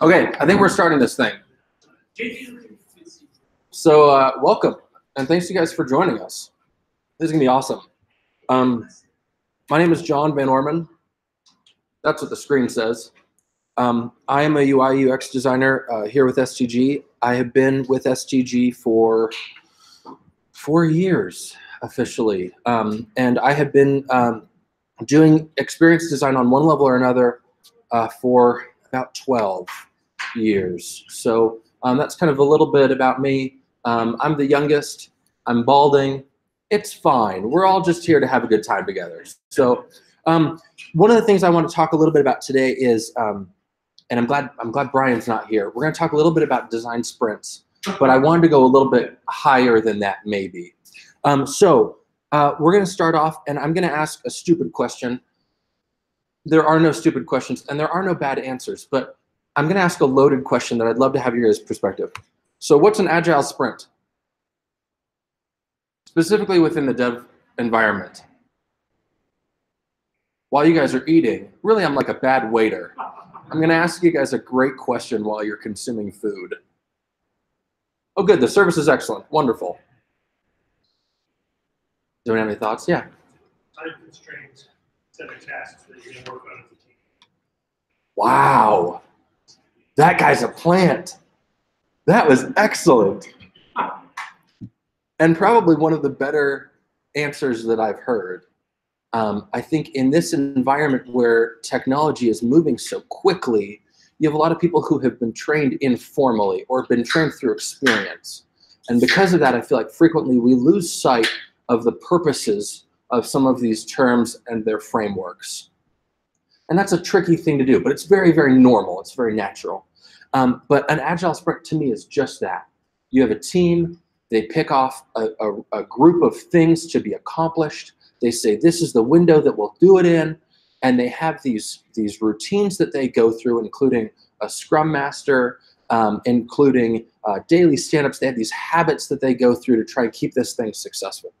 Okay, I think we're starting this thing. So welcome, and thanks you guys for joining us. This is gonna be awesome. My name is John Van Orman. That's what the screen says. I am a UI UX designer here with STG. I have been with STG for 4 years officially, and I have been doing experience design on one level or another for about 12 years. So that's kind of a little bit about me. I'm the youngest. I'm balding. It's fine. We're all just here to have a good time together. So one of the things I want to talk a little bit about today is, and I'm glad Brian's not here. We're going to talk a little bit about design sprints, but I wanted to go a little bit higher than that maybe. So we're going to start off, and I'm going to ask a stupid question. There are no stupid questions, and there are no bad answers, but I'm going to ask a loaded question that I'd love to have your guys' perspective. So what's an agile sprint? Specifically within the dev environment. While you guys are eating, really I'm like a bad waiter. I'm going to ask you guys a great question while you're consuming food. Oh good, the service is excellent. Wonderful. Do you have any thoughts? Yeah. Time constraints, set of tasks that you're going to work on as a team. Wow. That guy's a plant. That was excellent. And probably one of the better answers that I've heard. I think in this environment where technology is moving so quickly, you have a lot of people who have been trained informally or been trained through experience. And because of that, I feel like frequently we lose sight of the purposes of some of these terms and their frameworks. And that's a tricky thing to do, but it's very, very normal. It's very natural. But an agile sprint to me is just that. You have a team, they pick off a group of things to be accomplished. They say, this is the window that we'll do it in. And they have these routines that they go through, including a scrum master, including daily stand-ups. They have these habits that they go through to try and keep this thing successful.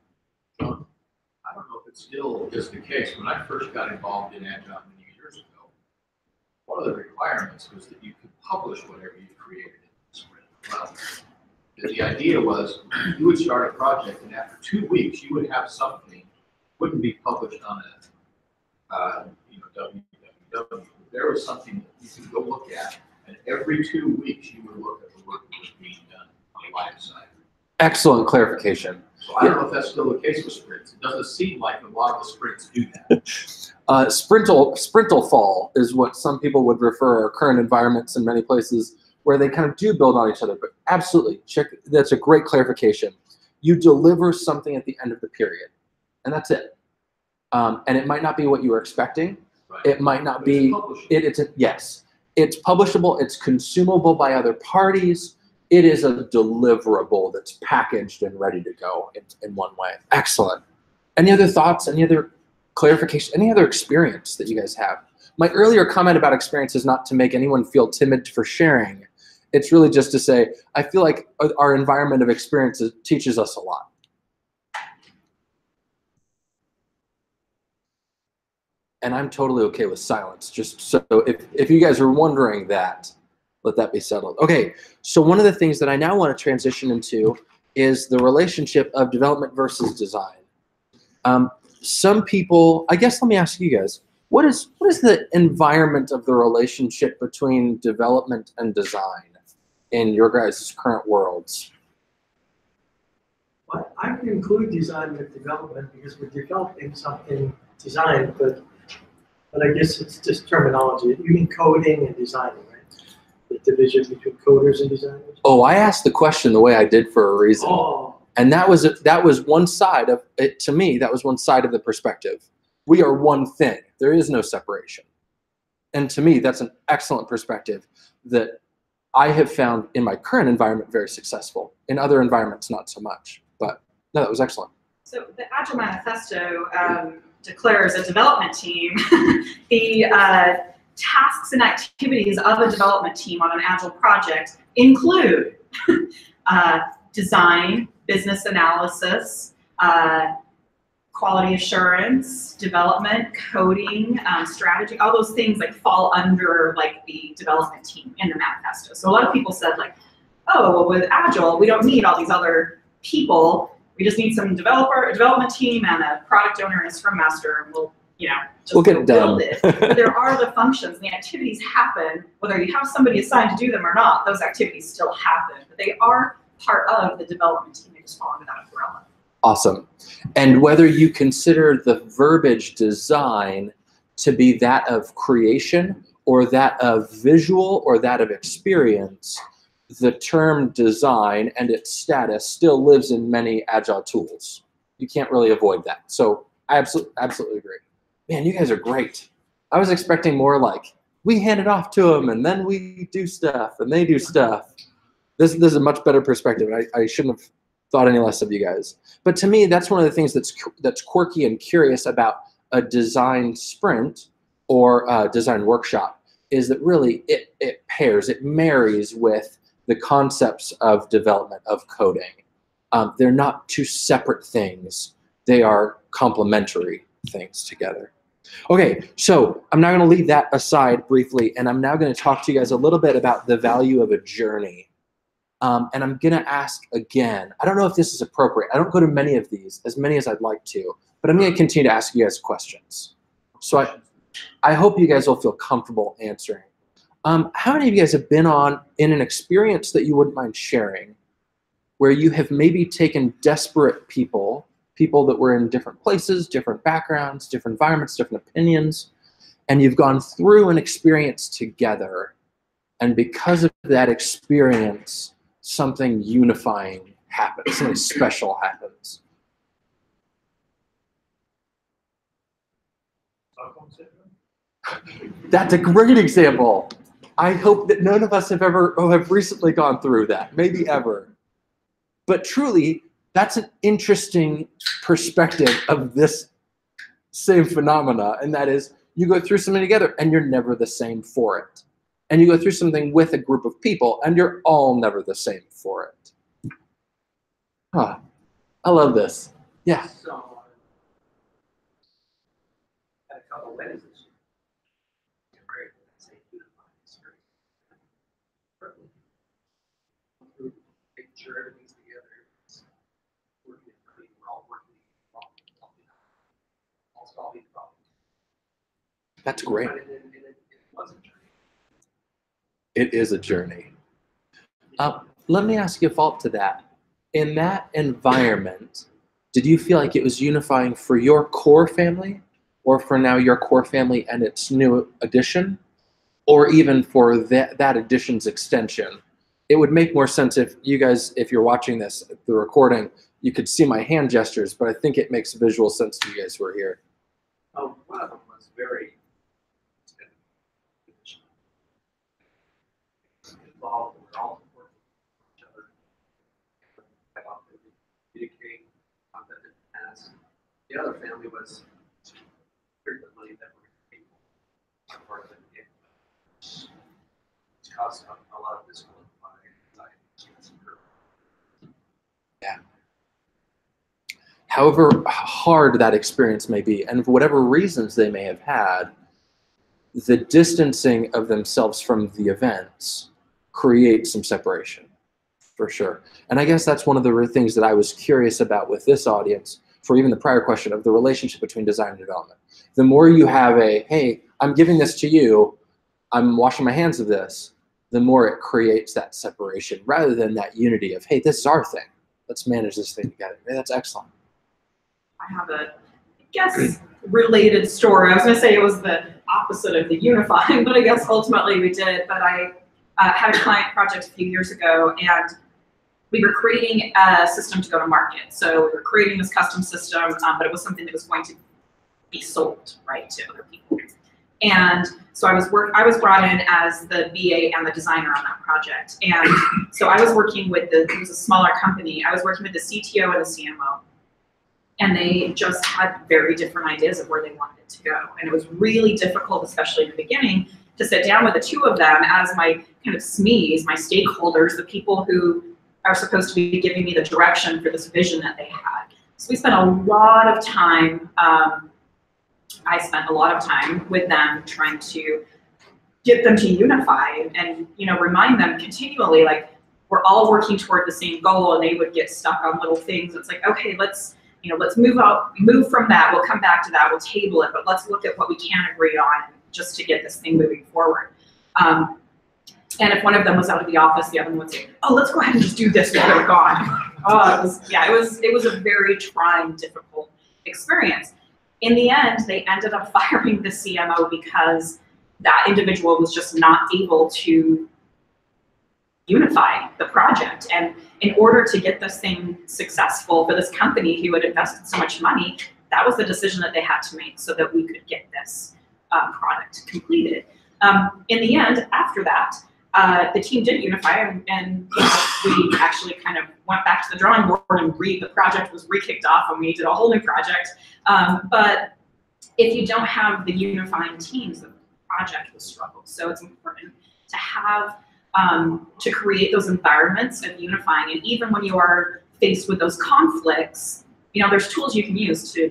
I don't know if it still is the case. When I first got involved in Agile many years ago, one of the requirements was that you could publish whatever you created in the sprint. Well, the idea was you would start a project, and after 2 weeks, you would have something wouldn't be published on a www. There was something that you could go look at, and every 2 weeks you would look at the work that was being done on the live side. Excellent clarification. So I don't know if that's still the case with sprints. It doesn't seem like a lot of the sprints do that. Sprintle fall is what some people would refer our current environments in many places where they kind of do build on each other. But absolutely, that's a great clarification. You deliver something at the end of the period, and that's it. And it might not be what you were expecting. Right. It might not be. Yes, it's publishable. It's consumable by other parties. It is a deliverable that's packaged and ready to go in one way. Excellent. Any other thoughts? Any other clarification? Any other experience that you guys have? My earlier comment about experience is not to make anyone feel timid for sharing. It's really just to say, I feel like our environment of experiences teaches us a lot. And I'm totally okay with silence, just so if you guys are wondering that, let that be settled. Okay, so one of the things that I now want to transition into is the relationship of development versus design. Some people, I guess let me ask you guys, what is the environment of the relationship between development and design in your guys' current worlds? Well, I can include design with development because we're developing something designed, but I guess it's just terminology. You mean coding and designing, right? The division between coders and designers? Oh, I asked the question the way I did for a reason. Oh. And that was one side of it. To me, that was one side of the perspective. We are one thing. There is no separation. And to me, that's an excellent perspective that I have found in my current environment very successful. In other environments, not so much. But no, that was excellent. So the Agile Manifesto declares a development team the tasks and activities of a development team on an Agile project include design, business analysis, quality assurance, development, coding, strategy, all those things like fall under like the development team in the manifesto. So a lot of people said like, oh, well with Agile, we don't need all these other people. We just need some development team and a product owner and a scrum master, and we'll, you know, just we'll get it done. build it. But there are the functions, the activities happen, whether you have somebody assigned to do them or not, those activities still happen, but they are part of the development team. They just fall under that umbrella. Awesome. And whether you consider the verbiage design to be that of creation or that of visual or that of experience, the term design and its status still lives in many Agile tools. You can't really avoid that. So I absolutely agree. Man, you guys are great. I was expecting more like, we hand it off to them and then we do stuff and they do stuff. This is a much better perspective. I shouldn't have thought any less of you guys. But to me, that's one of the things that's quirky and curious about a design sprint or a design workshop, is that really it pairs, it marries with the concepts of development, of coding. They're not two separate things. They are complementary things together. Okay, so I'm now going to leave that aside briefly, and I'm now going to talk to you guys a little bit about the value of a journey. And I'm going to ask again, I don't know if this is appropriate. I don't go to many of these, as many as I'd like to, but I'm going to continue to ask you guys questions. So I hope you guys will feel comfortable answering. How many of you guys have been in an experience that you wouldn't mind sharing, where you have maybe taken desperate people that were in different places, different backgrounds, different environments, different opinions, and you've gone through an experience together, and because of that experience, something unifying happens, something special happens? That's a great example. I hope that none of us have recently gone through that, maybe ever. But truly, that's an interesting perspective of this same phenomena, and that is you go through something together and you're never the same for it. And you go through something with a group of people and you're all never the same for it. Huh. I love this. Yeah. So, had a couple weddings this year. Great. That's a unifying experience. Making sure everything's together. Working it clean. We're all working all solving problems. That's great. And it was a journey. It is a journey. Let me ask you a follow-up to that. In that environment, did you feel like it was unifying for your core family, or for now your core family and its new addition, or even for that addition's extension? It would make more sense if you guys, if you're watching this, the recording, you could see my hand gestures, but I think it makes visual sense to you guys who are here. One of them was very involved. We're all working with each other. Communicate on the past. The other family was frequently that were people. Part of it. It's caused a lot of physical anxiety. Yeah. However hard that experience may be, and for whatever reasons they may have had, the distancing of themselves from the events creates some separation, for sure. And I guess that's one of the things that I was curious about with this audience, for even the prior question of the relationship between design and development. The more you have hey, I'm giving this to you, I'm washing my hands of this, the more it creates that separation, rather than that unity of, hey, this is our thing. Let's manage this thing together. Hey, that's excellent. I have a, I guess, related story. I was going to say it was the opposite of the unifying, but I guess ultimately we did. But I had a client project a few years ago, and we were creating a system to go to market. So we were creating this custom system, but it was something that was going to be sold, right, to other people. And so I was brought in as the BA and the designer on that project. And so I was working with it was a smaller company. I was working with the CTO and the CMO. And they just had very different ideas of where they wanted it to go. And it was really difficult, especially in the beginning, to sit down with the two of them as my kind of SMEs, my stakeholders, the people who are supposed to be giving me the direction for this vision that they had. So we spent a lot of time, I spent a lot of time with them trying to get them to unify and remind them continually, like, we're all working toward the same goal, and they would get stuck on little things. It's like, okay, let's move from that. We'll come back to that. We'll table it, but let's look at what we can agree on just to get this thing moving forward. And if one of them was out of the office, the other one would say, "Oh, let's go ahead and just do this while they're gone." It was a very trying, difficult experience. In the end, they ended up firing the CMO because that individual was just not able to unify the project. And in order to get this thing successful for this company who had invested so much money, that was the decision that they had to make so that we could get this product completed. In the end, after that, the team did unify, and we actually kind of went back to the drawing board, and the project was re-kicked off, and we did a whole new project. But if you don't have the unifying teams, the project will struggle. So it's important to have, to create those environments of unifying. And even when you are faced with those conflicts, there's tools you can use to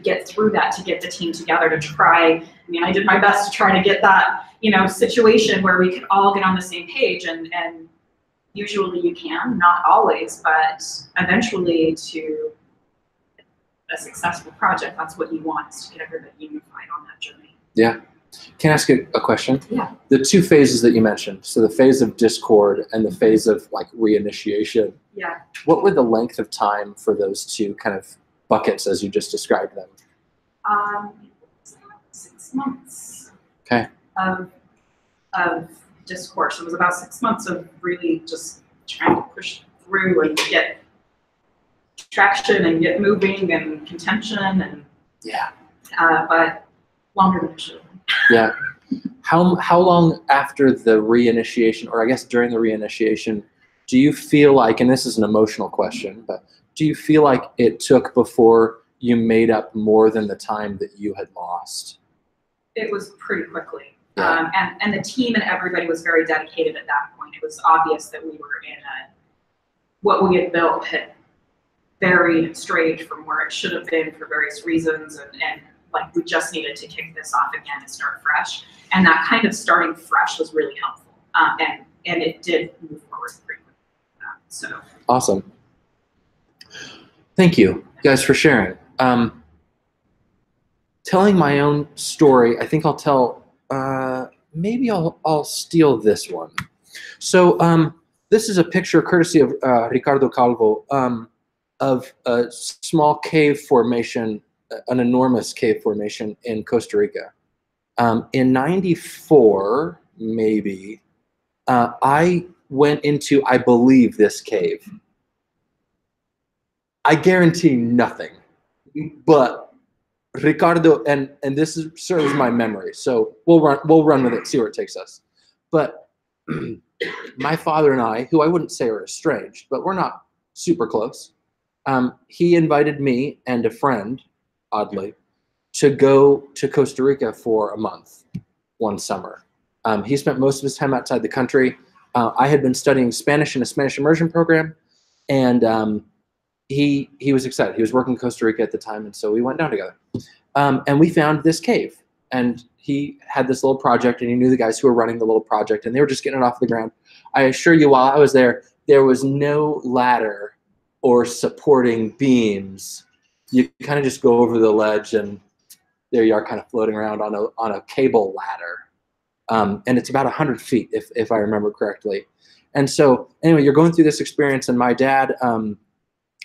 get through that, to get the team together, to try. I did my best to try to get that, situation where we could all get on the same page, and usually you can, not always, but eventually to a successful project, that's what you want, is to get everybody unified on that journey. Yeah. Can I ask you a question? Yeah. The two phases that you mentioned, so the phase of discord and the phase of like reinitiation. Yeah. What were the length of time for those two kind of buckets as you just described them? 6 months. Okay. Of discourse. It was about 6 months of really just trying to push through and get traction and get moving and contention and but longer than it should have been. Yeah. How long after the reinitiation, or I guess during the reinitiation, do you feel like, and this is an emotional question, but do you feel like it took before you made up more than the time that you had lost? It was pretty quickly. Yeah. And the team and everybody was very dedicated at that point. It was obvious that we were in what we had built had varied and strayed from where it should have been for various reasons, and like we just needed to kick this off again and start fresh. And that kind of starting fresh was really helpful. And it did move forward pretty quickly. So awesome. Thank you guys for sharing. Telling my own story, I think I'll tell, maybe I'll steal this one. So this is a picture courtesy of Ricardo Calvo of a small cave formation, an enormous cave formation in Costa Rica. In '94, maybe, I went into, I believe, this cave. I guarantee nothing, but Ricardo, and this serves my memory, so we'll run with it, see where it takes us. But my father and I, who I wouldn't say are estranged, but we're not super close, he invited me and a friend, oddly, to go to Costa Rica for a month one summer. He spent most of his time outside the country. I had been studying Spanish in a Spanish immersion program, and he was excited. He was working in Costa Rica at the time, and so we went down together. And we found this cave, and he had this little project, and he knew the guys who were running the little project, and they were just getting it off the ground. I assure you, while I was there was no ladder or supporting beams. You kind of just go over the ledge, and there you are, kind of floating around on a cable ladder. And it's about 100 feet, if I remember correctly. And so anyway, you're going through this experience, and my dad,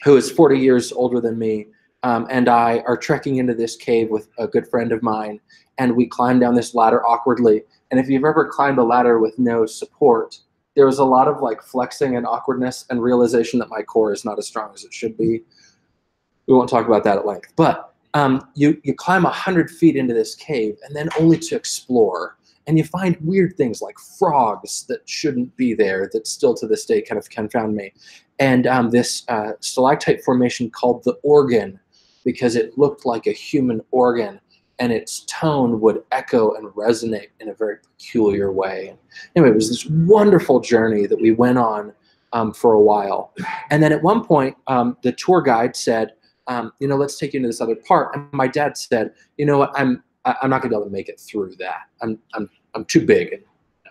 who is 40 years older than me, and I are trekking into this cave with a good friend of mine, and we climb down this ladder awkwardly. And if you've ever climbed a ladder with no support, there was a lot of like flexing and awkwardness and realization that my core is not as strong as it should be. We won't talk about that at length. But you climb 100 feet into this cave, and then only to explore. And you find weird things like frogs that shouldn't be there, that still to this day kind of confound me. And this stalactite formation called the organ, because it looked like a human organ, and its tone would echo and resonate in a very peculiar way. And anyway, it was this wonderful journey that we went on for a while. And then at one point, the tour guide said, let's take you into this other part. And my dad said, you know what, I'm not gonna be able to make it through that. I'm too big. And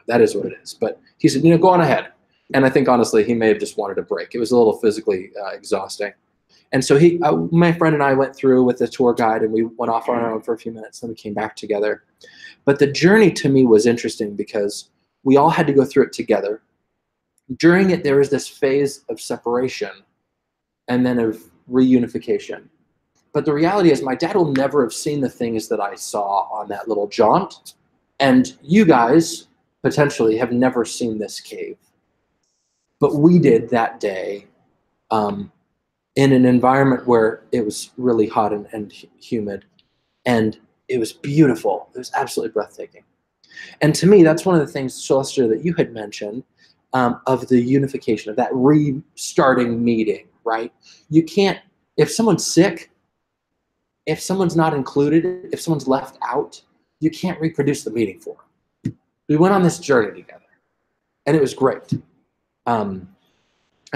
that is what it is. But he said, go on ahead. And I think honestly, he may have just wanted a break. It was a little physically exhausting. And so my friend and I went through with the tour guide, and we went off on our own for a few minutes, then we came back together. But the journey to me was interesting because we all had to go through it together. During it, there was this phase of separation and then of reunification. But the reality is my dad will never have seen the things that I saw on that little jaunt. And you guys potentially have never seen this cave. But we did that day in an environment where it was really hot and humid. And it was beautiful. It was absolutely breathtaking. And to me, that's one of the things, Celestia, that you had mentioned of the unification, of that restarting meeting, right? You can't, if someone's sick, if someone's not included, if someone's left out, you can't reproduce the meeting for them. We went on this journey together, and it was great. And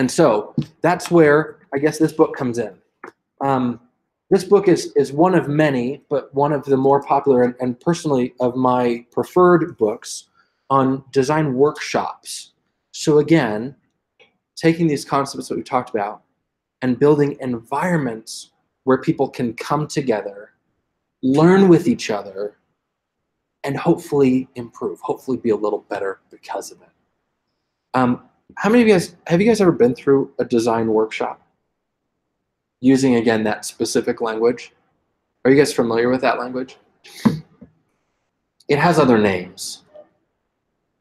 so that's where I guess this book comes in. This book is one of many, but one of the more popular and personally of my preferred books on design workshops. So again, taking these concepts that we talked about and building environments where people can come together, learn with each other, and hopefully improve, hopefully be a little better because of it. How many of you guys, have you guys ever been through a design workshop? Using, again, that specific language. Are you guys familiar with that language? It has other names.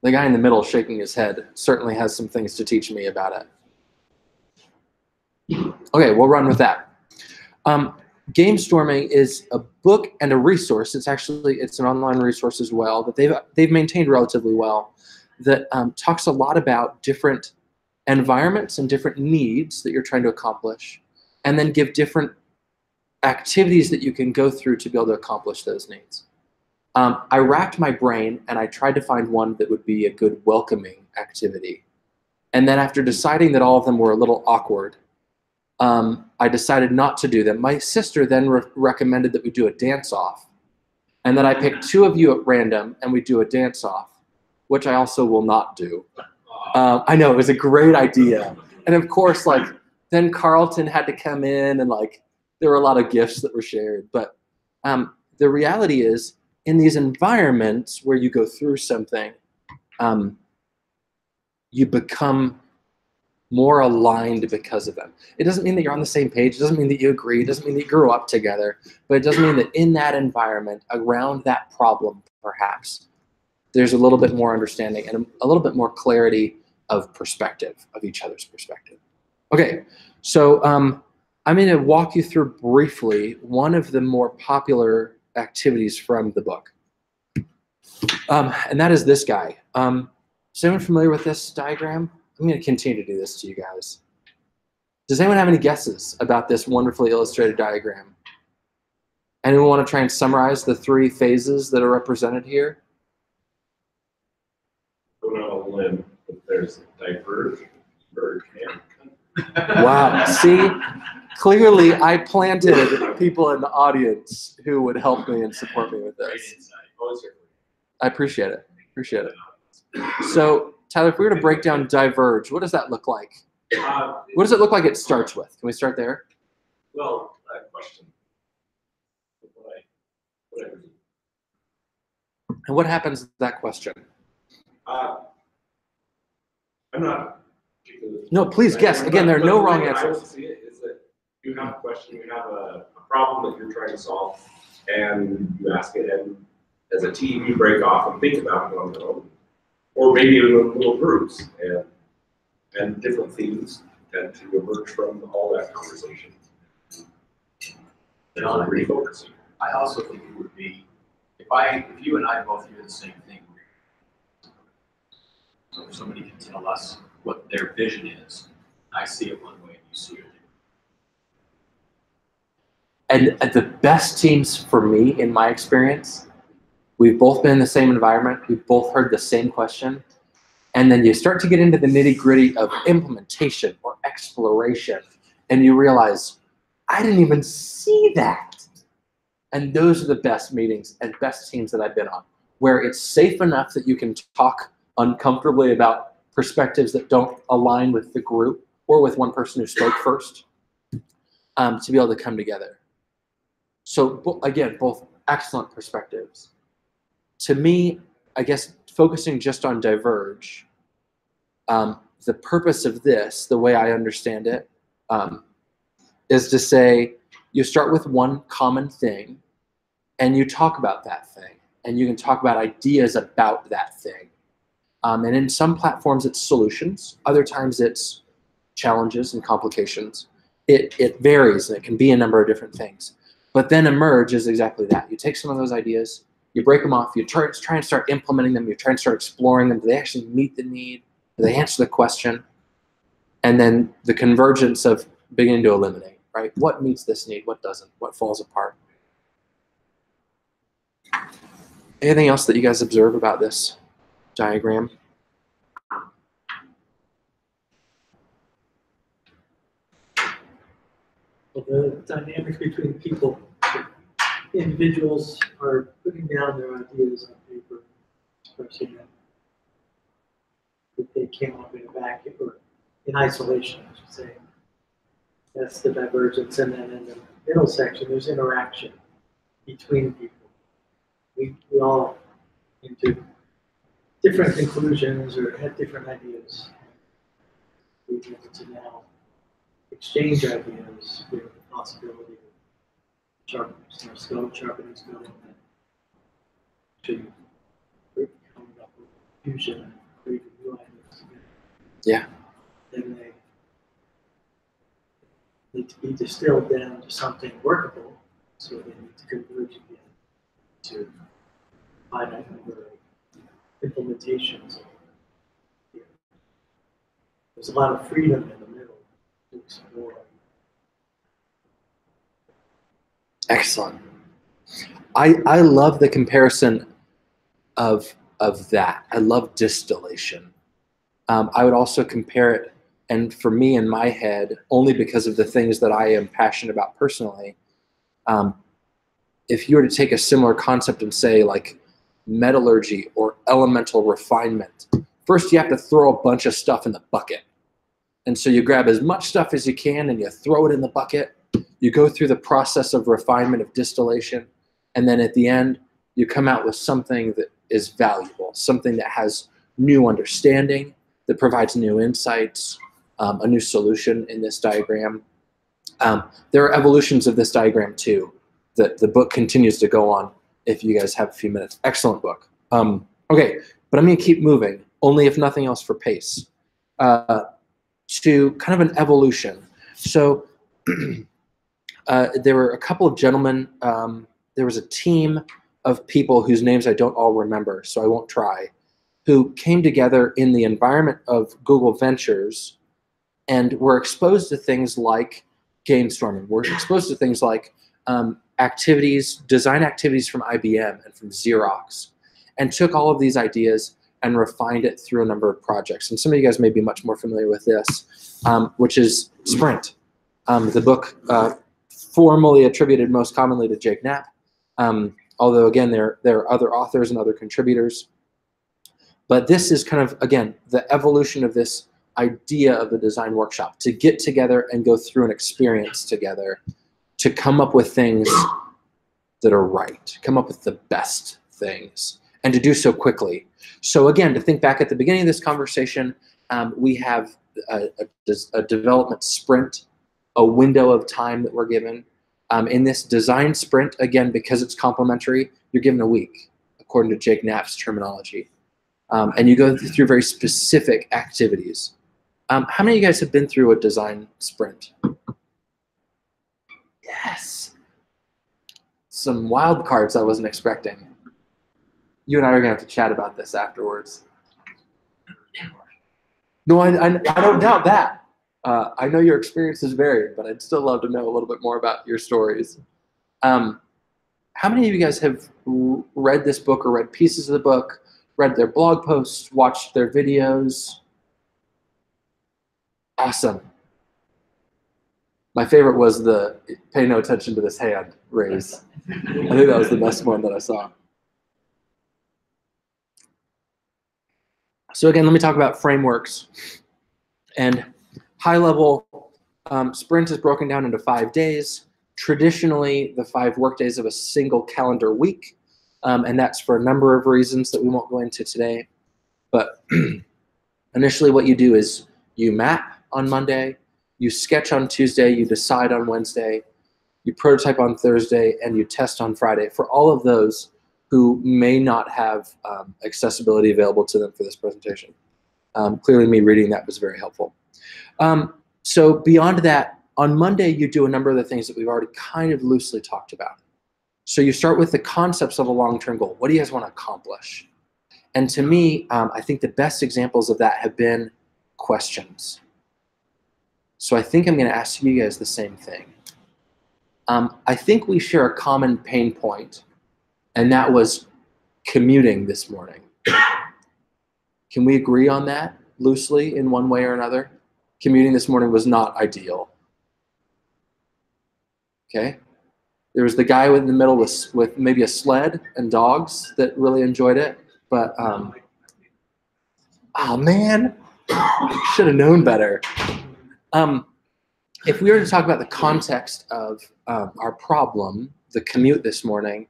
The guy in the middle shaking his head certainly has some things to teach me about it. Okay, we'll run with that. Game Storming is a book and a resource. It's an online resource as well that they've maintained relatively well, that talks a lot about different environments and different needs that you're trying to accomplish, and then give different activities that you can go through to be able to accomplish those needs. I racked my brain and I tried to find one that would be a good welcoming activity. And then after deciding that all of them were a little awkward, I decided not to do them. My sister then recommended that we do a dance-off, and then I picked two of you at random and we do a dance-off, which I also will not do. I know, it was a great idea. And of course, then Carlton had to come in, and there were a lot of gifts that were shared. But the reality is, in these environments where you go through something, you become more aligned because of them. It doesn't mean that you're on the same page. It doesn't mean that you agree. It doesn't mean that you grew up together. But it does mean that in that environment, around that problem, perhaps, there's a little bit more understanding and a little bit more clarity of perspective, of each other's perspective. Okay, so I'm going to walk you through briefly one of the more popular activities from the book. And that is this guy. Is anyone familiar with this diagram? I'm going to continue to do this to you guys. Does anyone have any guesses about this wonderfully illustrated diagram? Anyone want to try and summarize the three phases that are represented here? Going on a limb, but there's diverge, merge, and Wow. See, clearly I planted people in the audience who would help me and support me with this. I appreciate it. Appreciate it. So, Tyler, if we were to break down diverge, what does that look like? What does it look like it starts with? Can we start there? Well, question. And what happens to that question? I'm not. No, please guess. Again, there are no wrong answers. I see it is that you have a question, you have a problem that you're trying to solve, and you ask it, and as a team, you break off and think about it on your own, or maybe in little groups, and different themes tend to emerge from all that conversation. And on refocusing. I also think it would be, if you and I both hear the same thing, so if somebody can tell us what their vision is, I see it one way and you see it different. And the best teams for me, in my experience, we've both been in the same environment, we've both heard the same question, And then you start to get into the nitty-gritty of implementation or exploration, and you realize, I didn't even see that. And those are the best meetings and best teams that I've been on, where it's safe enough that you can talk uncomfortably about perspectives that don't align with the group or with one person who spoke first, to be able to come together. So again, both excellent perspectives. To me, I guess focusing just on Diverge, the purpose of this, the way I understand it, is to say you start with one common thing and you talk about that thing, and you can talk about ideas about that thing. And in some platforms it's solutions, other times it's challenges and complications. It varies, and it can be a number of different things. But then Emerge is exactly that. You take some of those ideas, you break them off, you try and start implementing them, you try and start exploring them. Do they actually meet the need? Do they answer the question? And then the convergence of beginning to eliminate, right? What meets this need? What doesn't? What falls apart? Anything else that you guys observe about this diagram? The dynamics between people. Individuals are putting down their ideas on paper, expressing them. That they came up in a vacuum or in isolation, I should say. That's the divergence. And then in the middle section, there's interaction between people. We all came to different conclusions or had different ideas. We get to now exchange ideas with the possibility of sharpening our skill, sharpening skill, to coming up with fusion and creating new ideas together. Yeah. Then they need to be distilled down to something workable, so they need to converge again to finite number of implementations. There's a lot of freedom in the middle to explore. Excellent. I love the comparison of that. I love distillation. I would also compare it, and for me in my head, only because of the things that I am passionate about personally, if you were to take a similar concept and say like metallurgy or elemental refinement, first you have to throw a bunch of stuff in the bucket. And so you grab as much stuff as you can and you throw it in the bucket. You go through the process of refinement, of distillation, and then at the end, you come out with something that is valuable, something that has new understanding, that provides new insights, a new solution in this diagram. There are evolutions of this diagram too. The book continues to go on if you guys have a few minutes. Excellent book. Okay, but I'm going to keep moving, only if nothing else for pace, to kind of an evolution. So there were a couple of gentlemen. There was a team of people whose names I don't all remember, so I won't try, who came together in the environment of Google Ventures and were exposed to things like gamestorming. Were exposed to things like design activities from IBM and from Xerox, and took all of these ideas and refined it through a number of projects. And some of you guys may be much more familiar with this, which is Sprint, the book formally attributed most commonly to Jake Knapp, although again there are other authors and other contributors. But this is kind of, again, the evolution of this idea of the design workshop, to get together and go through an experience together to come up with things that are right, come up with the best things, and to do so quickly. So again, to think back at the beginning of this conversation, we have a development sprint, a window of time that we're given. In this design sprint, again, because it's complementary, you're given a week, according to Jake Knapp's terminology. And you go through very specific activities. How many of you guys have been through a design sprint? Yes. Some wild cards I wasn't expecting. You and I are going to have to chat about this afterwards. No, I don't doubt that. I know your experience is varied, but I'd still love to know a little bit more about your stories. How many of you guys have read this book or read pieces of the book read their blog posts, watched their videos. Awesome. My favorite was the pay no attention to this hand raise. I think that was the best one that I saw. So again, let me talk about frameworks. And high level, Sprint is broken down into 5 days. Traditionally, the 5 work days of a single calendar week. And that's for a number of reasons that we won't go into today. But initially what you do is you map on Monday, you sketch on Tuesday, you decide on Wednesday, you prototype on Thursday, and you test on Friday. For all of those who may not have accessibility available to them for this presentation. Clearly me reading that was very helpful. So beyond that, on Monday, you do a number of the things that we've already kind of loosely talked about. So you start with the concepts of a long-term goal. What do you guys want to accomplish? And to me, I think the best examples of that have been questions. So I think I'm going to ask you guys the same thing. I think we share a common pain point, and that was commuting this morning. Can we agree on that loosely in one way or another? Commuting this morning was not ideal. Okay. There was the guy in the middle with maybe a sled and dogs that really enjoyed it, but oh man, should have known better. If we were to talk about the context of our problem, the commute this morning,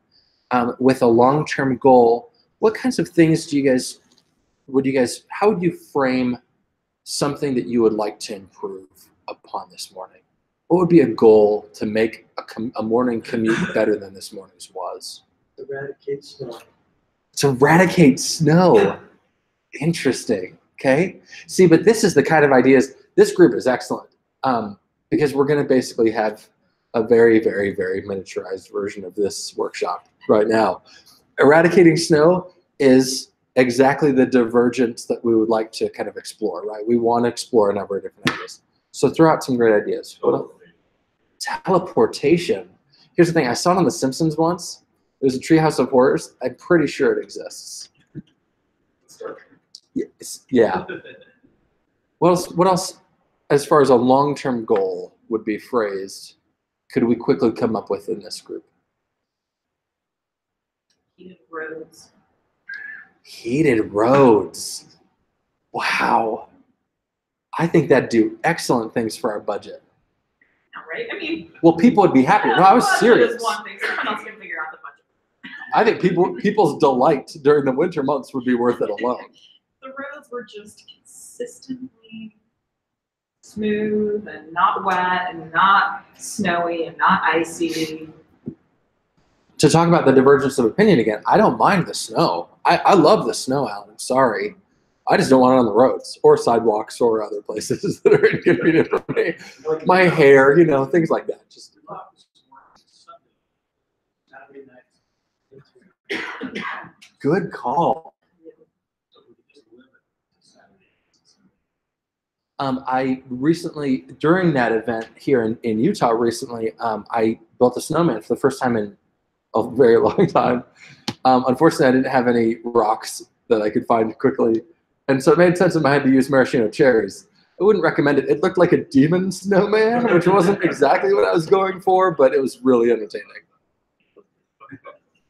with a long-term goal, what kinds of things how would you frame something that you would like to improve upon this morning? What would be a goal to make a morning commute better than this morning's was? Eradicate snow. To eradicate snow. Interesting. Okay. See, but this is the kind of ideas, this group is excellent because we're going to basically have a very, very, very miniaturized version of this workshop right now. Eradicating snow is exactly the divergence that we would like to kind of explore, right? We want to explore a number of different ideas. So throw out some great ideas. Teleportation. Here's the thing. I saw it on The Simpsons once. It was a Treehouse of Horrors. I'm pretty sure it exists. Yeah. What else, as far as a long-term goal would be phrased, could we quickly come up with in this group? Heated roads. Heated roads. Wow. I think that'd do excellent things for our budget. Right? I mean, well, people would be happy. No, I was serious. Is one thing. Someone else can figure out the budget. I think people's delight during the winter months would be worth it alone. The roads were just consistently smooth and not wet and not snowy and not icy. To talk about the divergence of opinion again, I don't mind the snow. I love the snow, Alan. I'm sorry. I just don't want it on the roads or sidewalks or other places that are inconvenient for me. My hair, things like that. Just good call. I recently, during that event here in Utah recently, I built a snowman for the first time in a very long time. Unfortunately, I didn't have any rocks that I could find quickly. And so it made sense in my head to use maraschino cherries. I wouldn't recommend it. It looked like a demon snowman, which wasn't exactly what I was going for, but it was really entertaining.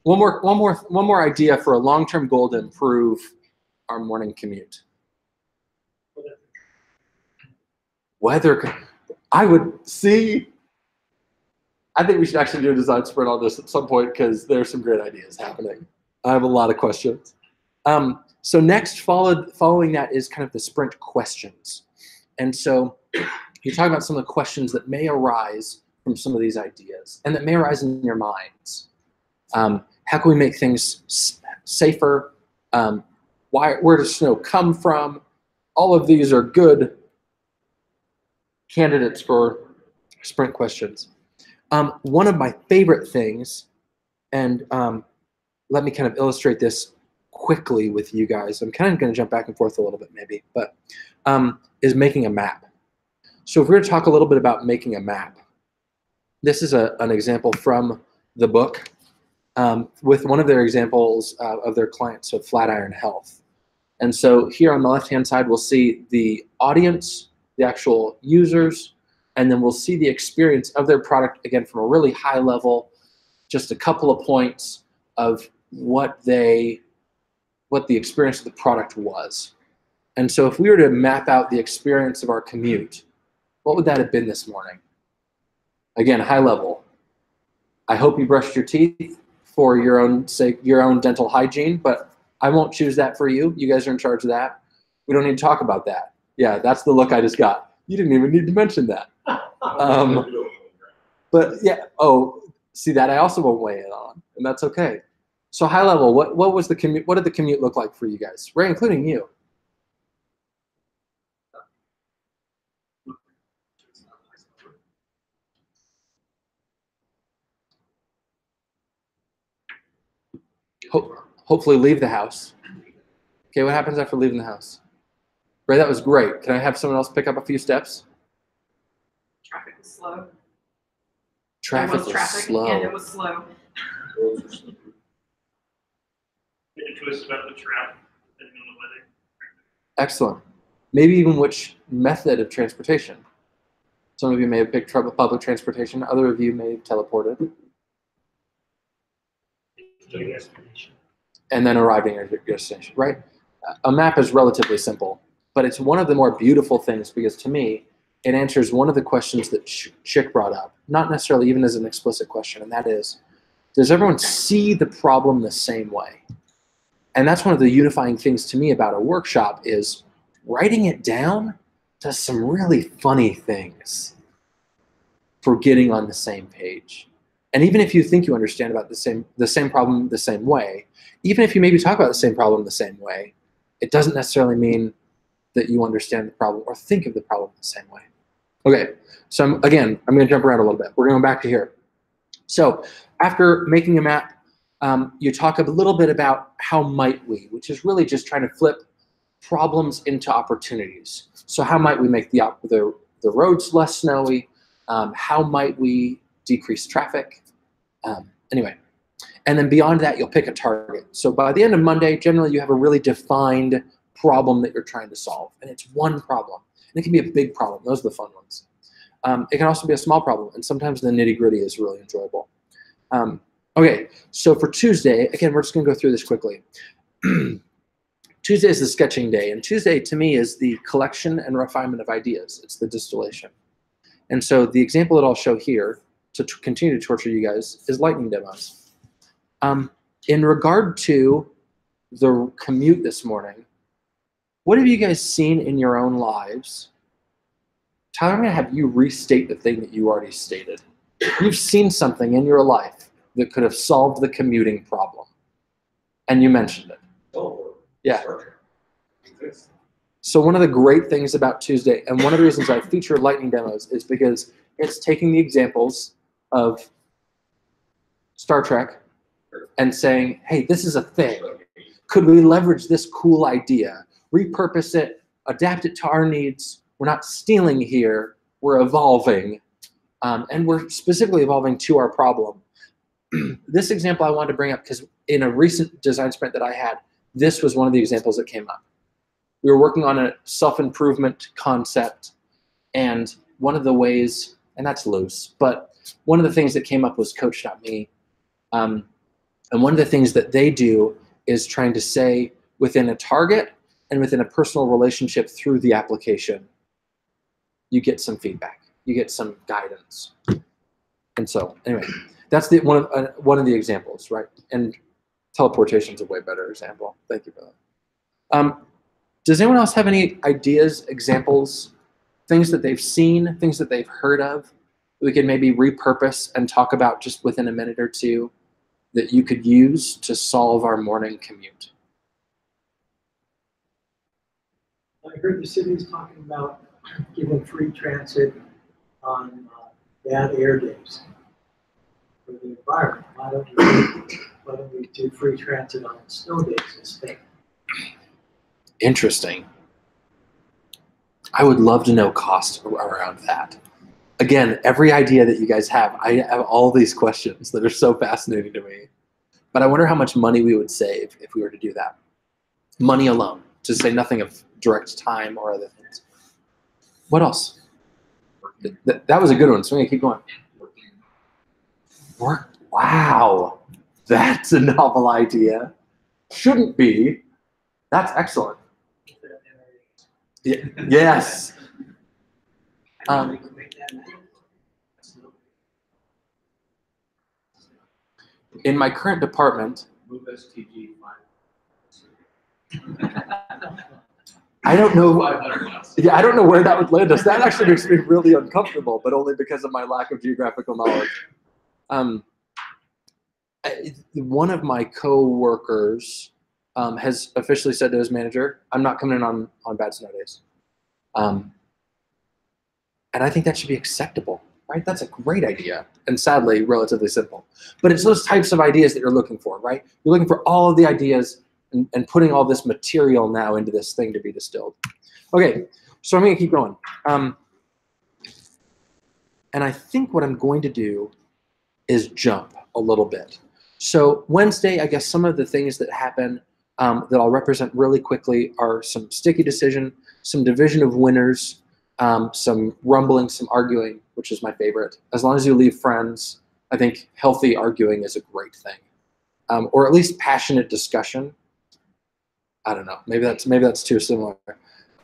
One more idea for a long-term goal to improve our morning commute. Weather. I think we should actually do a design sprint on this at some point because there's some great ideas happening. I have a lot of questions. So next, following that is kind of the sprint questions. And so you talk about some of the questions that may arise from some of these ideas and that may arise in your minds. How can we make things safer? Where does snow come from? All of these are good candidates for sprint questions. One of my favorite things, and let me kind of illustrate this quickly with you guys. I'm kind of going to jump back and forth a little bit maybe, but is making a map. So if we're going to talk a little bit about making a map, this is an example from the book. with one of their examples of their clients, so Flatiron Health. And so here on the left-hand side, we'll see the audience, the actual users, and then we'll see the experience of their product, again, from a really high level, just a couple of points of what the experience of the product was. And so if we were to map out the experience of our commute, what would that have been this morning? Again, high level. I hope you brushed your teeth for your own sake, your own dental hygiene, but I won't choose that for you. You guys are in charge of that. We don't need to talk about that. Yeah, that's the look I just got. You didn't even need to mention that. But yeah, oh, see that I also won't weigh in on, and that's okay. So high level, what was the commute? What did the commute look like for you guys, Ray, including you? Hopefully leave the house. Okay, what happens after leaving the house? Ray, that was great. Can I have someone else pick up a few steps? Traffic was slow. Traffic was slow. And it was slow. Get a twist about the trap, depending on the weather. Excellent. Maybe even which method of transportation. Some of you may have picked public transportation. Other of you may have teleported. And then arriving at your destination, right? A map is relatively simple, but it's one of the more beautiful things because to me, it answers one of the questions that Chick brought up, not necessarily even as an explicit question, and that is, does everyone see the problem the same way? And that's one of the unifying things to me about a workshop is writing it down does some really funny things for getting on the same page. And even if you think you understand about the same problem the same way, even if you maybe talk about the same problem the same way, it doesn't necessarily mean that you understand the problem or think of the problem the same way. Okay, so I'm going to jump around a little bit. We're going back to here. So after making a map, you talk a little bit about how might we, which is really just trying to flip problems into opportunities. So how might we make the roads less snowy? How might we decrease traffic? Anyway, and then beyond that, you'll pick a target. So by the end of Monday, generally you have a really defined problem that you're trying to solve, and it's one problem. And it can be a big problem. Those are the fun ones. It can also be a small problem, and sometimes the nitty-gritty is really enjoyable. Okay, so for Tuesday, again, we're just going to go through this quickly. Tuesday is the sketching day, and Tuesday to me is the collection and refinement of ideas. It's the distillation. And so the example that I'll show here to continue to torture you guys is lightning demos. In regard to the commute this morning, what have you guys seen in your own lives? Tyler, I'm going to have you restate the thing that you already stated. You've seen something in your life that could have solved the commuting problem, and you mentioned it. Oh, yeah. So one of the great things about Tuesday, and one of the reasons I feature lightning demos, is because it's taking the examples of Star Trek and saying, hey, this is a thing. Could we leverage this cool idea, repurpose it, adapt it to our needs? We're not stealing here, we're evolving. And we're specifically evolving to our problem. This example I wanted to bring up because in a recent design sprint that I had, this was one of the examples that came up. We were working on a self-improvement concept, and one of the ways, and that's loose, but one of the things that came up was Coach.me. And one of the things that they do is trying to say within a target and within a personal relationship through the application, you get some feedback, you get some guidance. And so anyway, that's one of the examples, right? And teleportation is a way better example. Thank you for that. Does anyone else have any ideas, examples, things that they've seen, things that they've heard of, that we could maybe repurpose and talk about just within a minute or two that you could use to solve our morning commute? I heard the city is talking about giving free transit on bad air days for the environment. Why don't we do free transit on snow days instead? Interesting. I would love to know cost around that. Again, every idea that you guys have, I have all these questions that are so fascinating to me. But I wonder how much money we would save if we were to do that. Money alone, to say nothing of direct time or other things. What else? That was a good one, so I'm gonna keep going. Work. Wow, that's a novel idea. Shouldn't be. That's excellent. Yeah, yes. In my current department, Move STG 5. I don't know. 500 miles. Yeah, I don't know where that would land us. That actually makes me really uncomfortable, but only because of my lack of geographical knowledge. One of my co-workers has officially said to his manager, "I'm not coming in on bad snow days," and I think that should be acceptable, right? That's a great idea, and sadly, relatively simple. But it's those types of ideas that you're looking for, right? You're looking for all of the ideas and putting all this material now into this thing to be distilled. Okay, so I'm going to keep going. And I think what I'm going to do is jump a little bit. So Wednesday, I guess some of the things that happen that I'll represent really quickly are some sticky decision, some division of winners, some rumbling, some arguing, which is my favorite. As long as you leave friends, I think healthy arguing is a great thing, or at least passionate discussion. I don't know. Maybe that's too similar.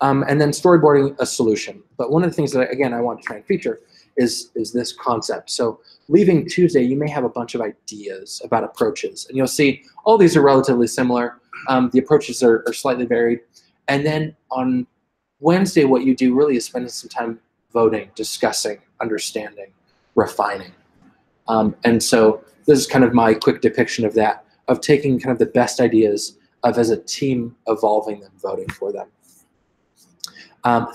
And then storyboarding a solution. But one of the things that I want to try and feature is this concept. So leaving Tuesday, you may have a bunch of ideas about approaches, and you'll see all these are relatively similar. The approaches are slightly varied. And then on Wednesday, what you do really is spending some time voting, discussing, understanding, refining. And so this is kind of my quick depiction of that, of taking kind of the best ideas of as a team evolving them, voting for them.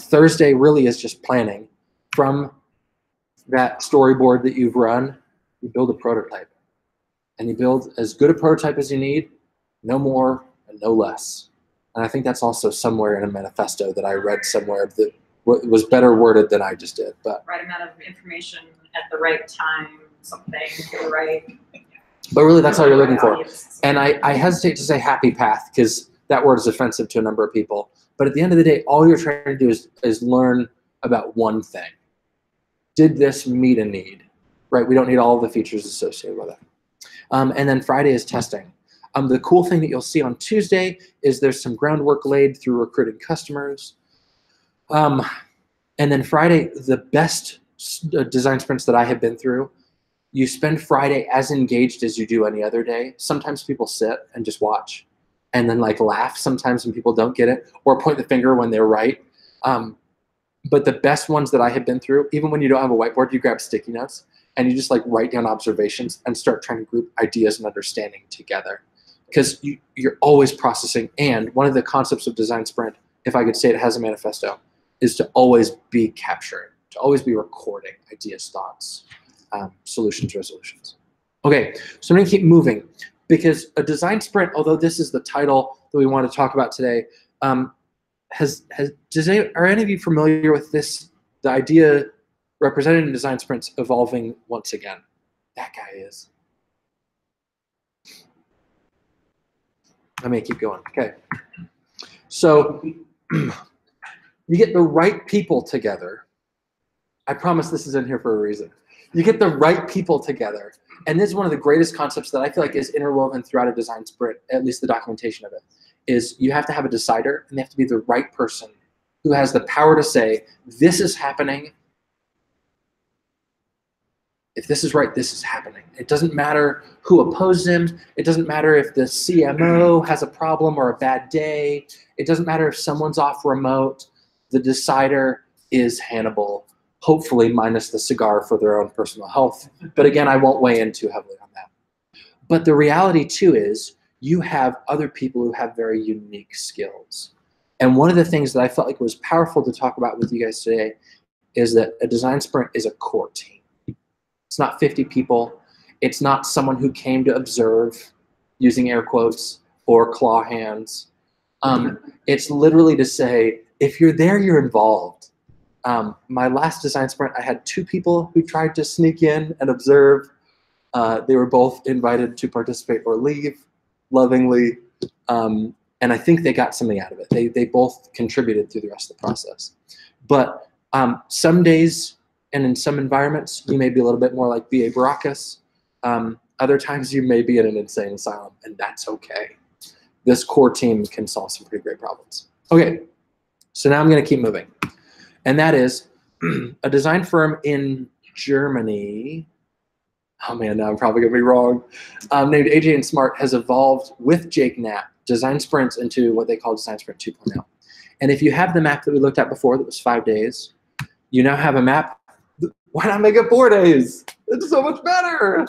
Thursday really is just planning. From that storyboard that you've run, you build a prototype. And you build as good a prototype as you need, no more and no less. And I think that's also somewhere in a manifesto that I read somewhere that was better worded than I just did. But right amount of information at the right time, something for the right. But really, that's all you're looking for. And I hesitate to say happy path because that word is offensive to a number of people. But at the end of the day, all you're trying to do is learn about one thing. Did this meet a need? Right? We don't need all of the features associated with it. And then Friday is testing. The cool thing that you'll see on Tuesday is there's some groundwork laid through recruiting customers. And then Friday, the best design sprints that I have been through, you spend Friday as engaged as you do any other day. Sometimes people sit and just watch and then like laugh sometimes when people don't get it or point the finger when they're right. But the best ones that I have been through, even when you don't have a whiteboard, you grab sticky notes and you just like write down observations and start trying to group ideas and understanding together. Because you're always processing. And one of the concepts of design sprint, if I could say it has a manifesto, is to always be capturing, to always be recording ideas, thoughts, solutions, resolutions. Okay, so I'm gonna keep moving because a design sprint, although this is the title that we want to talk about today, are any of you familiar with this, the idea represented in design sprints evolving once again? That guy is. I may keep going. Okay. So you get the right people together. I promise this is in here for a reason. You get the right people together. And this is one of the greatest concepts that I feel like is interwoven throughout a design sprint, at least the documentation of it, is you have to have a decider and they have to be the right person who has the power to say, this is happening. If this is right, this is happening. It doesn't matter who opposes him. It doesn't matter if the CMO has a problem or a bad day. It doesn't matter if someone's off remote. The decider is Hannibal, hopefully minus the cigar for their own personal health. But again, I won't weigh in too heavily on that. But the reality too is you have other people who have very unique skills. And one of the things that I felt like was powerful to talk about with you guys today is that a design sprint is a core team. It's not 50 people. It's not someone who came to observe, using air quotes, or claw hands. It's literally to say, if you're there, you're involved. My last design sprint, I had 2 people who tried to sneak in and observe. They were both invited to participate or leave lovingly. And I think they got something out of it. They both contributed through the rest of the process. But some days and in some environments, you may be a little bit more like B.A. Baracus. Other times you may be in an insane asylum, and that's okay. This core team can solve some pretty great problems. Okay, so now I'm going to keep moving. And that is a design firm in Germany. Oh man, now I'm probably going to be wrong. Named Agile Sprint has evolved with Jake Knapp design sprints into what they call Design Sprint 2.0. And if you have the map that we looked at before that was 5 days, you now have a map. Why not make it 4 days? It's so much better.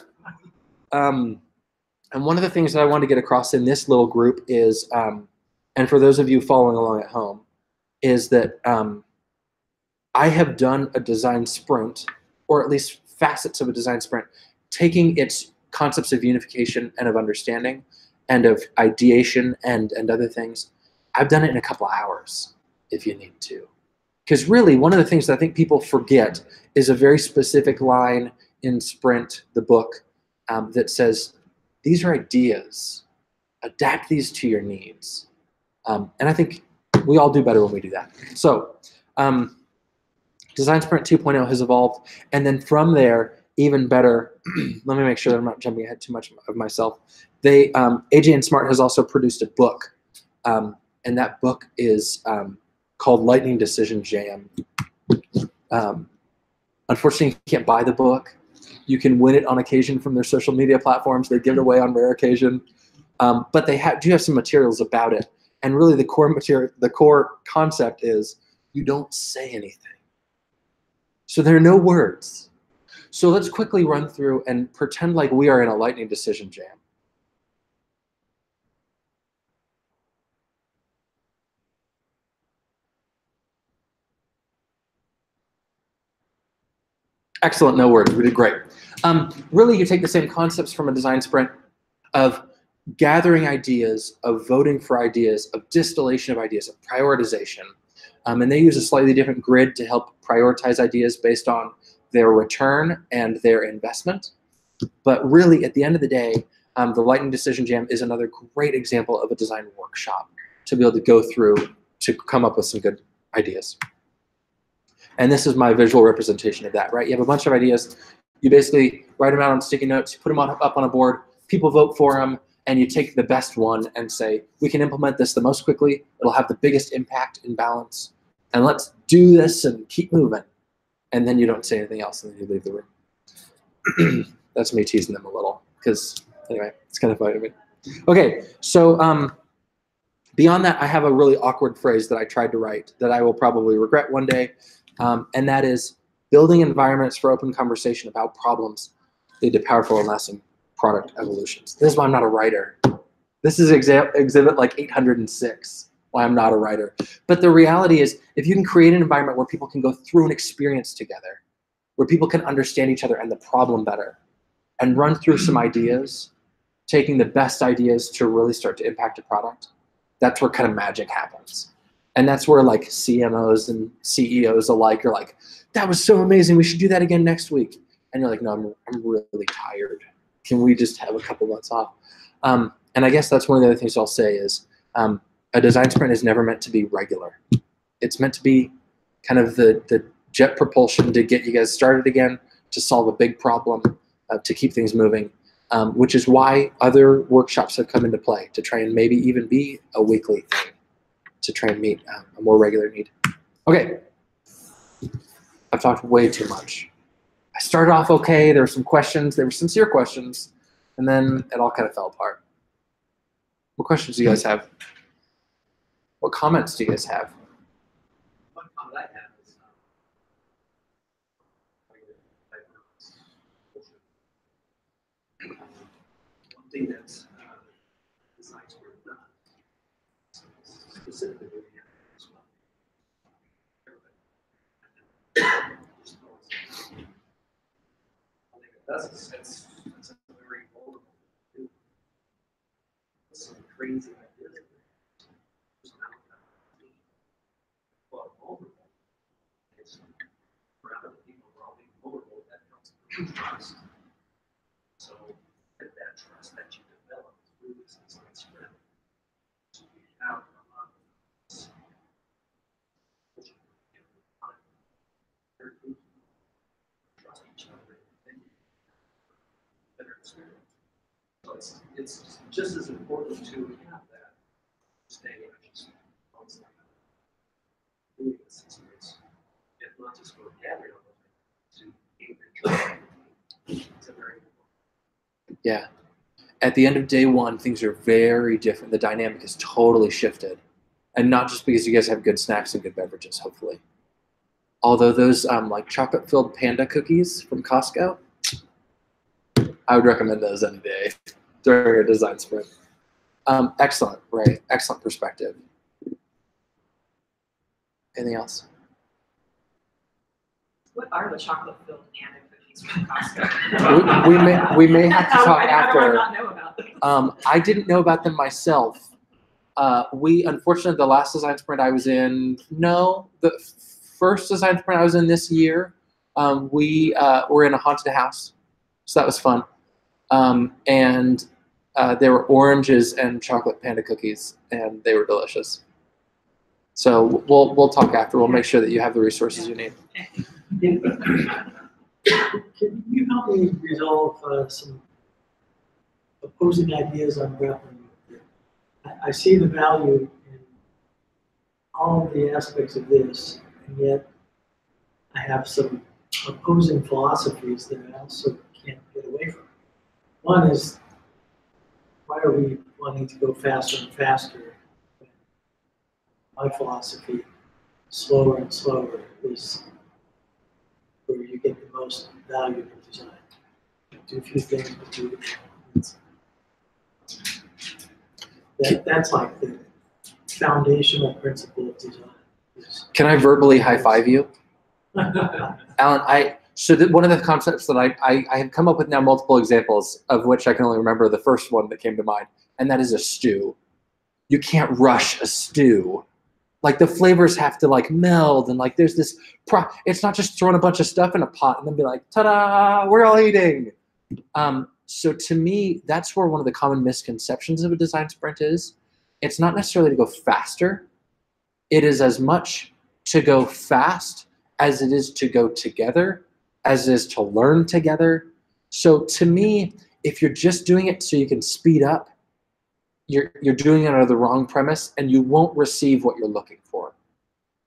And one of the things that I want to get across in this little group is, and for those of you following along at home, is that I have done a design sprint, or at least facets of a design sprint, taking its concepts of unification and of understanding and of ideation and other things. I've done it in a couple of hours if you need to. Because really, one of the things that I think people forget is a very specific line in Sprint, the book, that says, these are ideas. Adapt these to your needs. And I think we all do better when we do that. So Design Sprint 2.0 has evolved. And then from there, even better, let me make sure that I'm not jumping ahead too much of myself. AJ & Smart has also produced a book. And that book is called Lightning Decision Jam. Unfortunately, you can't buy the book. You can win it on occasion from their social media platforms. They give it away on rare occasion. But they do have some materials about it. And really the core concept is you don't say anything. So there are no words. So let's quickly run through and pretend like we are in a lightning decision jam. Excellent, no words, we did great. Really, you take the same concepts from a design sprint of gathering ideas, of voting for ideas, of distillation of ideas, of prioritization. And they use a slightly different grid to help prioritize ideas based on their return and their investment. But really, at the end of the day, the Lightning Decision Jam is another great example of a design workshop to be able to go through to come up with some good ideas. And this is my visual representation of that, right? You have a bunch of ideas. You basically write them out on sticky notes, put them up on a board, people vote for them, and you take the best one and say, we can implement this the most quickly, it'll have the biggest impact and balance, and let's do this and keep moving. And then you don't say anything else, and then you leave the room. That's me teasing them a little, because anyway, it's kind of funny to me. Okay, so beyond that, I have a really awkward phrase that I tried to write that I will probably regret one day, and that is building environments for open conversation about problems lead to powerful and lasting product evolutions. This is why I'm not a writer. This is exhibit like 806, why I'm not a writer. But the reality is, if you can create an environment where people can go through an experience together, where people can understand each other and the problem better, and run through some ideas, taking the best ideas to really start to impact a product, that's where kind of magic happens. And that's where like CMOs and CEOs alike are like, that was so amazing, we should do that again next week. And you're like, no, I'm really tired. Can we just have a couple months off? And I guess that's one of the other things I'll say is a design sprint is never meant to be regular. It's meant to be kind of the jet propulsion to get you guys started again, to solve a big problem, to keep things moving, which is why other workshops have come into play to try and maybe even be a weekly thing to try and meet a more regular need. Okay, I've talked way too much. I started off okay, there were some questions, they were sincere questions, and then it all kind of fell apart. What questions do you guys have? What comments do you guys have? One comment I have is one thing that's design sprint not specifically looking at as well. I think it does is it's a very vulnerable thing. Some crazy ideas. Well, vulnerable. For other people, we're all being vulnerable. That comes from trust. So trust that you develop through this design sprint. So we have a lot of this, which trust each other and better experience. So it's just as important to have that staying just doing this experience, if not just for gathering on those to engage. It's a very important. Yeah. At the end of day one, things are very different. The dynamic is totally shifted. And not just because you guys have good snacks and good beverages, hopefully. Although those like chocolate-filled panda cookies from Costco, I would recommend those any day during a design sprint. Excellent, Ray. Excellent perspective. Anything else? What are the chocolate-filled panda cookies from Costco? we may have to talk How do I after. not know about them? I didn't know about them myself. We unfortunately, the last design sprint I was in, the first design sprint I was in this year, we were in a haunted house, so that was fun. And there were oranges and chocolate panda cookies, and they were delicious. So we'll talk after. We'll make sure that you have the resources you need. Can you help me resolve some opposing ideas I'm grappling with? I see the value in all of the aspects of this, and yet I have some opposing philosophies that I also can't get away from. One is, why are we wanting to go faster and faster? My philosophy, slower and slower, is where you get the most value from design. Do a few things, but do it. That's like the foundational principle of design. Can I verbally high five you? Alan, one of the concepts that I have come up with now multiple examples of which I can only remember the first one that came to mind, and that is a stew. You can't rush a stew. Like the flavors have to like meld, and like there's this it's not just throwing a bunch of stuff in a pot and then be like, ta-da, we're all eating. So to me, that's where one of the common misconceptions of a design sprint is. It's not necessarily to go faster. It is as much to go fast as it is to go together, as it is to learn together. So to me, if you're just doing it so you can speed up, you're doing it under the wrong premise, and you won't receive what you're looking for,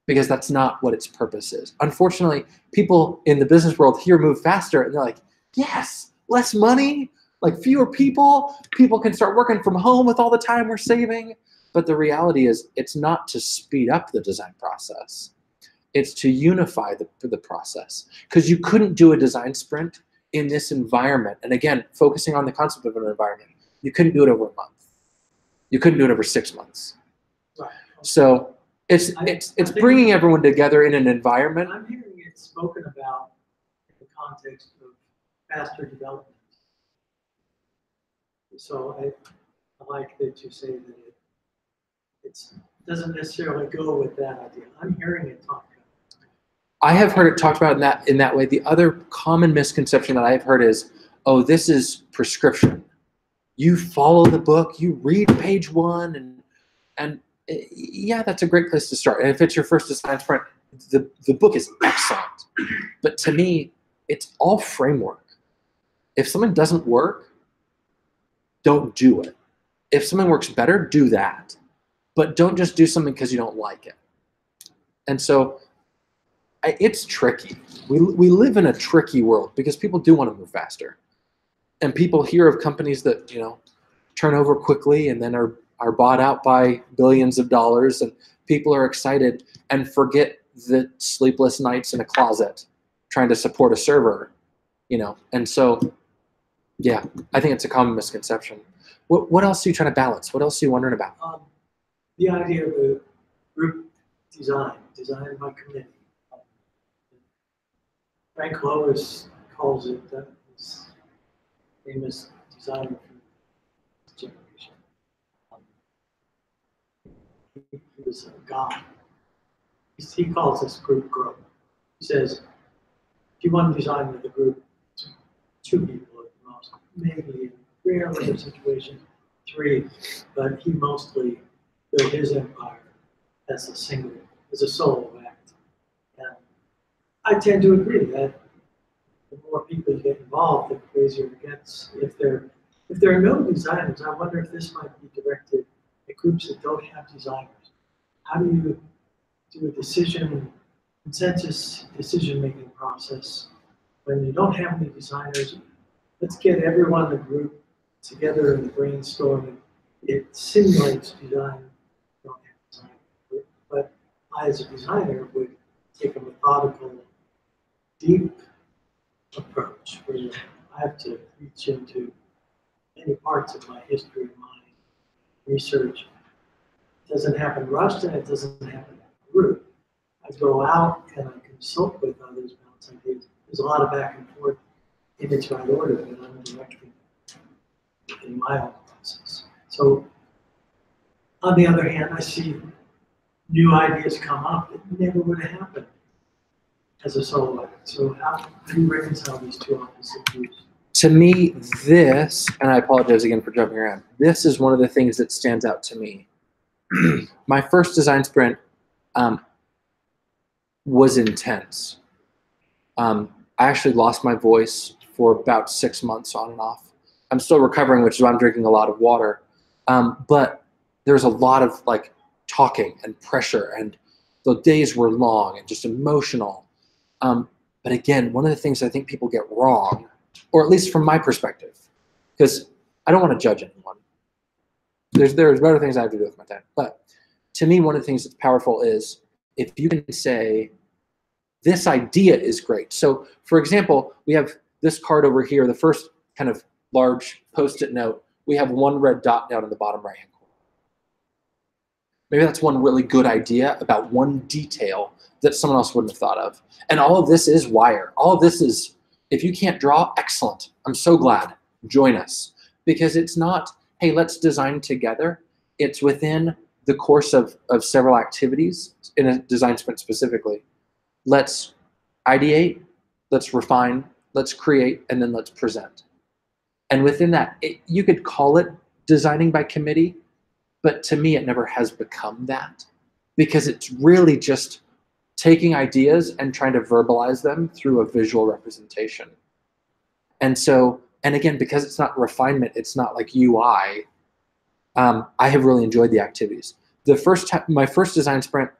because that's not what its purpose is. Unfortunately, people in the business world here move faster, and they're like, yes, less money, like fewer people can start working from home with all the time we're saving. But the reality is, it's not to speed up the design process. It's to unify the process, because you couldn't do a design sprint in this environment. And again, focusing on the concept of an environment, you couldn't do it over a month. You couldn't do it over 6 months. Right. So it's bringing everyone together in an environment. I'm hearing it spoken about in the context of faster development. So I like that you say that it doesn't necessarily go with that idea. I'm hearing it talked about. I have heard it talked about in that way. The other common misconception that I've heard is, oh, this is prescription. You follow the book, you read page 1, and yeah, that's a great place to start. And if it's your first design sprint, the book is excellent. But to me, it's all framework. If something doesn't work, don't do it. If something works better, do that. But don't just do something because you don't like it. And so it's tricky. We live in a tricky world because people do want to move faster. And people hear of companies that, turn over quickly and then are bought out by billions of dollars, and people are excited and forget the sleepless nights in a closet trying to support a server, And so, yeah, I think it's a common misconception. What else are you trying to balance? What else are you wondering about? The idea of a group design by committee. Frank Lois calls it his famous designer from his generation. He was a god. He calls this group growth. He says, if you want to design with a group, 2 people at the most, maybe rare other situation, 3, but he mostly built his empire as a solo act. And I tend to agree that the more people you get involved, the crazier it gets. If there are no designers, I wonder if this might be directed at groups that don't have designers. How do you do a consensus decision-making process when you don't have any designers? Let's get everyone in the group together and brainstorm. It simulates design. You don't have design, but I, as a designer, would take a methodical, deep approach where I have to reach into many parts of my history, my research. It doesn't happen rushed and it doesn't happen group. I go out and I consult with others, bounce ideas. There's a lot of back and forth in its right order that I'm directing in my own process. So, on the other hand, I see new ideas come up that never would have happened as a solo act. So how do you reconcile these two opposite views? To me, this, and I apologize again for jumping around, this is one of the things that stands out to me. My first design sprint was intense. I actually lost my voice for about 6 months on and off. I'm still recovering, which is why I'm drinking a lot of water. But there's a lot of like talking and pressure, and the days were long and just emotional. But again, one of the things I think people get wrong, or at least from my perspective, because I don't want to judge anyone. There's better things I have to do with my time. But to me, one of the things that's powerful is if you can say, this idea is great. So for example, we have this card over here, the first kind of large Post-it note, we have one red dot down in the bottom right-hand corner. Maybe that's one really good idea about one detail that someone else wouldn't have thought of. And all of this is wire. All of this is, if you can't draw, excellent. I'm so glad. Join us. Because it's not, hey, let's design together. It's within the course of several activities, in a design sprint specifically. Let's ideate, let's refine, let's create, and then let's present. And within that, you could call it designing by committee, but to me, it never has become that. Because it's really just taking ideas and trying to verbalize them through a visual representation. And so, and again, because it's not refinement, it's not like UI, I have really enjoyed the activities. My first design sprint,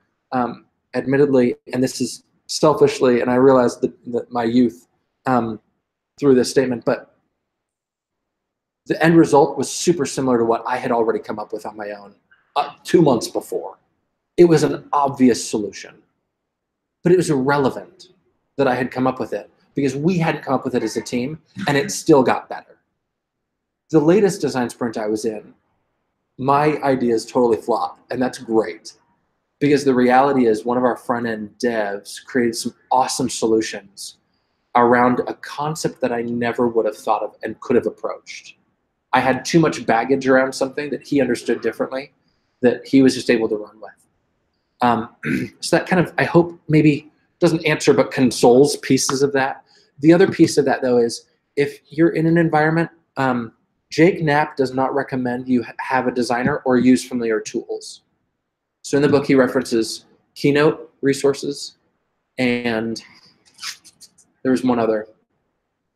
admittedly, and this is selfishly, and I realized that my youth through this statement, but the end result was super similar to what I had already come up with on my own 2 months before. It was an obvious solution, but it was irrelevant that I had come up with it because we hadn't come up with it as a team, and it still got better. The latest design sprint I was in, my ideas totally flopped, and that's great because the reality is one of our front-end devs created some awesome solutions around a concept that I never would have thought of and could have approached. I had too much baggage around something that he understood differently that he was just able to run with. So that kind of, I hope, maybe doesn't answer but consoles pieces of that. The other piece of that, though, is if you're in an environment, Jake Knapp does not recommend you have a designer or use familiar tools. So in the book, he references Keynote resources, and there's one other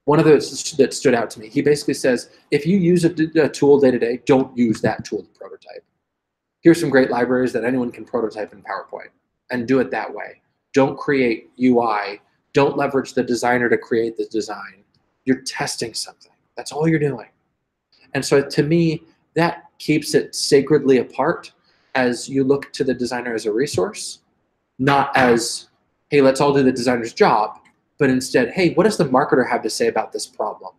that stood out to me. He basically says, if you use a tool day to day, don't use that tool to prototype. Here's some great libraries that anyone can prototype in PowerPoint, and do it that way. Don't create UI. Don't leverage the designer to create the design. You're testing something. That's all you're doing. And so to me, that keeps it sacredly apart as you look to the designer as a resource, not as, hey, let's all do the designer's job, but instead, hey, what does the marketer have to say about this problem?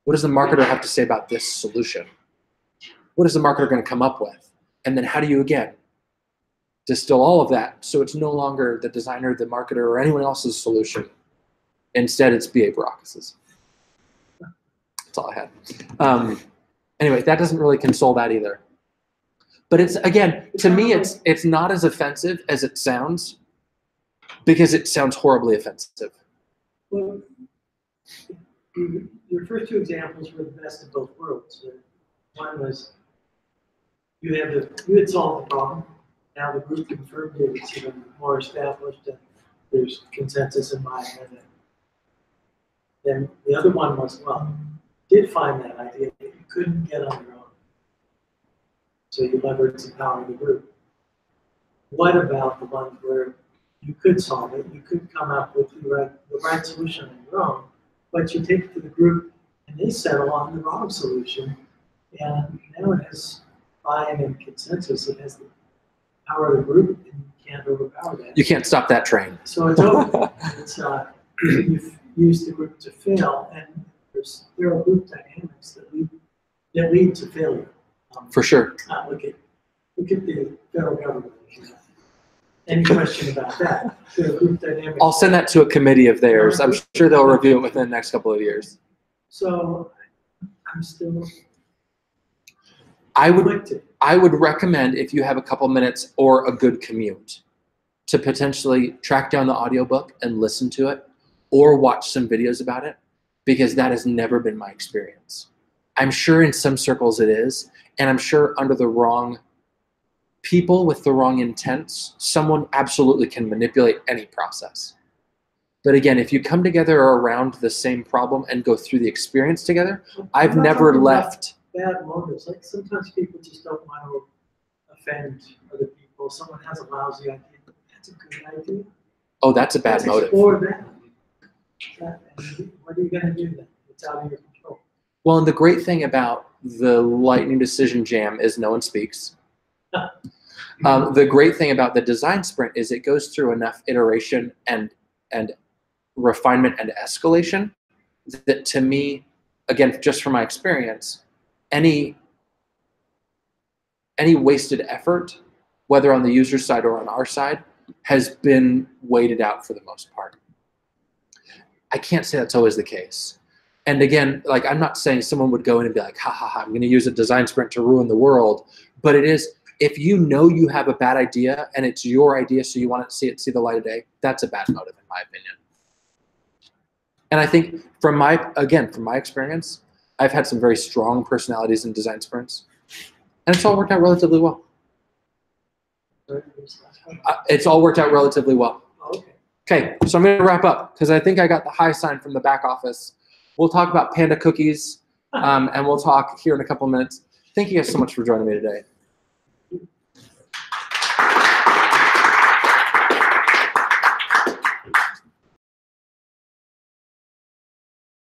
What does the marketer have to say about this solution? What is the marketer going to come up with? And then how do you, again, distill all of that so it's no longer the designer, the marketer, or anyone else's solution. Instead, it's B.A. Baracus's. That's all I had. Anyway, that doesn't really console that either. But it's, again, to me, it's not as offensive as it sounds because it sounds horribly offensive. Well, your first two examples were the best of both worlds. One was you had solved the problem. Now the group confirmed it. It's even more established, and there's consensus in my head. Then the other one was, well, you did find that idea that you couldn't get on your own. So you leveraged the power of the group. What about the ones where you could solve it, you could come up with the right solution on your own, but you take it to the group and they settle on the wrong solution, and now it has buy-in and consensus, it has the power of the group, and you can't overpower that. You can't stop that train. So it's over. You've used the group to fail, and there are group dynamics that lead to failure. For sure. Look at the federal government. Any question about that? There are group dynamics. I'll send that to a committee of theirs. I'm sure they'll review it within the next couple of years. So I'm still. I would recommend, if you have a couple minutes or a good commute, to potentially track down the audiobook and listen to it, or watch some videos about it, because that has never been my experience. I'm sure in some circles it is, and I'm sure under the wrong people with the wrong intents, someone absolutely can manipulate any process. But again, if you come together around the same problem and go through the experience together, I've never left. Bad motives. Like sometimes people just don't want to offend other people. Someone has a lousy idea. That's a good idea. Oh, that's a bad motive. Explore that. What are you going to do then? It's out of your control. Well, and the great thing about the lightning decision jam is no one speaks. The great thing about the design sprint is it goes through enough iteration and refinement and escalation that, to me, again, just from my experience, any wasted effort, whether on the user side or on our side, has been weighted out for the most part. I can't say that's always the case. And again, like, I'm not saying someone would go in and be like, ha ha ha, I'm going to use a design sprint to ruin the world. But it is, if you know you have a bad idea and it's your idea, so you want to see the light of day, that's a bad motive in my opinion. And I think from my experience, I've had some very strong personalities in design sprints, and it's all worked out relatively well. It's all worked out relatively well. Okay, so I'm going to wrap up because I think I got the high sign from the back office. We'll talk about Panda cookies, and we'll talk here in a couple of minutes. Thank you guys so much for joining me today.